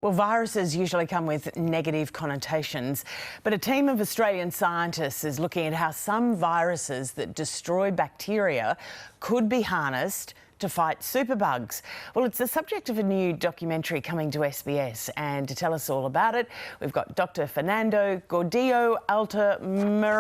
Well, viruses usually come with negative connotations, but a team of Australian scientists is looking at how some viruses that destroy bacteria could be harnessed to fight superbugs. Well, it's the subject of a new documentary coming to SBS, and to tell us all about it, we've got Dr. Fernando Gordillo Altamirano.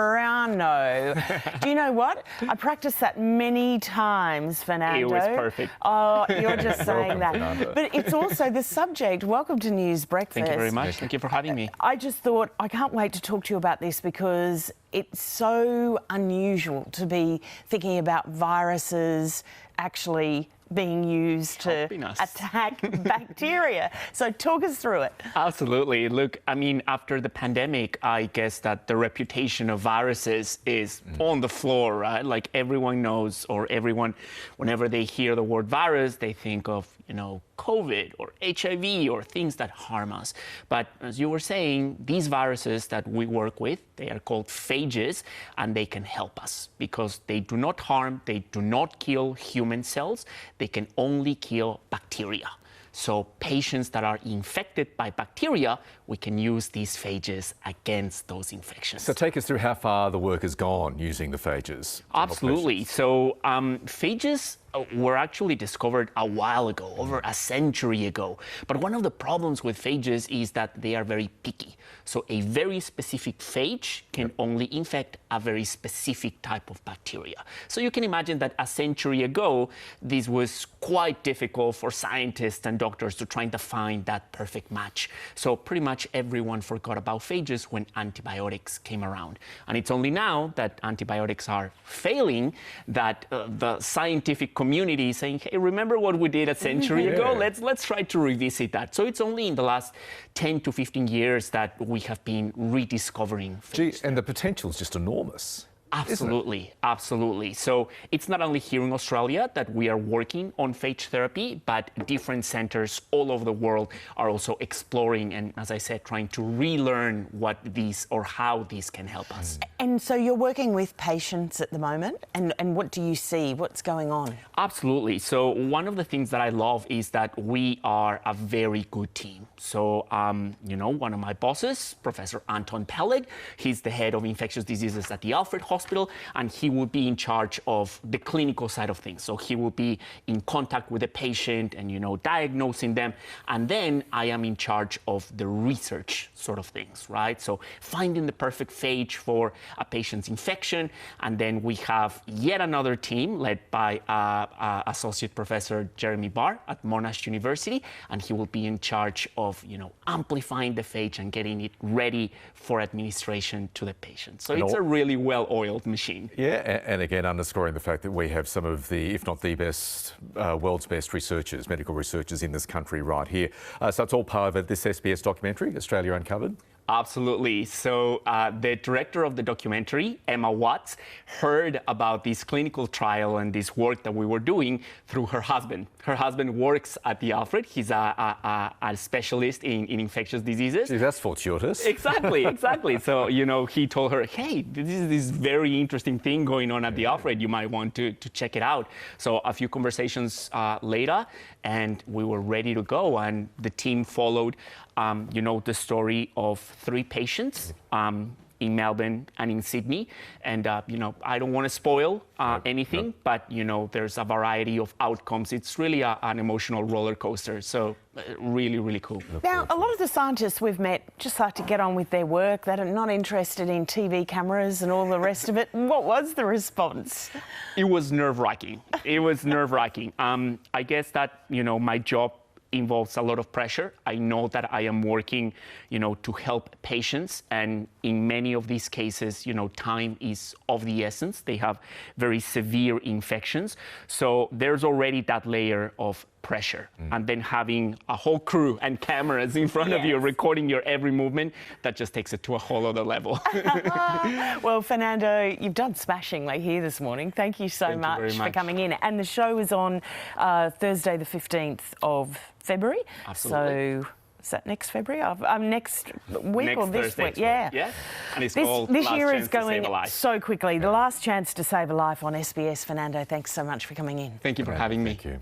Do you know what? I practiced that many times, Fernando. It was perfect. Oh, you're just saying that. Fernando. But it's also the subject. Welcome to News Breakfast. Thank you very much. Thank you for having me. I just thought, I can't wait to talk to you about this because it's so unusual to be thinking about viruses actually being used to attack bacteria. So talk us through it. Absolutely. Look, I mean, after the pandemic, I guess that the reputation of viruses is on the floor, right? Like everyone knows, or everyone, whenever they hear the word virus, they think of, COVID or HIV or things that harm us. But as you were saying, these viruses that we work with, they are called phages, and they can help us because they do not harm, they do not kill human cells, they can only kill bacteria. So patients that are infected by bacteria, we can use these phages against those infections. So take us through how far the work has gone using the phages. Absolutely. So phages were actually discovered a while ago, over a century ago. But one of the problems with phages is that they are very picky. So a very specific phage can only infect a very specific type of bacteria. So you can imagine that a century ago, this was quite difficult for scientists and doctors to try to find that perfect match. So pretty much everyone forgot about phages when antibiotics came around. And it's only now that antibiotics are failing that the scientific community is saying, hey, remember what we did a century ago? Let's try to revisit that. So it's only in the last 10 to 15 years that we have been rediscovering phages. Gee, and the potential is just enormous. Absolutely, absolutely. So it's not only here in Australia that we are working on phage therapy, but different centers all over the world are also exploring and, as I said, trying to relearn what these or how these can help us. And so you're working with patients at the moment, and what do you see? What's going on? Absolutely. So one of the things that I love is that we are a very good team. So, one of my bosses, Professor Anton Pelleg, he's the head of infectious diseases at the Alfred Hospital, and he will be in charge of the clinical side of things. So he will be in contact with the patient and, diagnosing them. And then I am in charge of the research sort of things, right? So finding the perfect phage for a patient's infection. And then we have yet another team led by Associate Professor Jeremy Barr at Monash University. And he will be in charge of, amplifying the phage and getting it ready for administration to the patient. So it's a really well-oiled machine. Yeah, and again, underscoring the fact that we have some of the, if not the best, world's best researchers, medical researchers in this country right here. So it's all part of this SBS documentary, Australia Uncovered. Absolutely. So the director of the documentary, Emma Watts, heard about this clinical trial and this work that we were doing through her husband. Her husband works at the Alfred. He's a specialist in infectious diseases. Gee, that's fortuitous. Exactly, exactly. So, he told her, hey, this is this very interesting thing going on at the Alfred. You might want to check it out. So a few conversations later, and we were ready to go. And the team followed, the story of 3 patients in Melbourne and in Sydney. And, I don't want to spoil anything, but, there's a variety of outcomes. It's really an emotional roller coaster. So really, really cool. Now, a lot of the scientists we've met just like to get on with their work. They're not interested in TV cameras and all the rest of it. What was the response? It was nerve-wracking. It was nerve-wracking. I guess that, my job involves a lot of pressure. I know that I am working, to help patients. And in many of these cases, time is of the essence. They have very severe infections. So there's already that layer of pressure. And then having a whole crew and cameras in front of you recording your every movement, that just takes it to a whole other level. Well, Fernando, you've done smashingly here this morning. Thank you so much for coming in. And the show is on Thursday the 15th of February. Absolutely. So is that next February? Next week next or this Thursday, week? Yeah. Yeah. And it's this year is going so quickly. The last chance to save a life on SBS. Fernando, thanks so much for coming in. Thank you for having me. Thank you.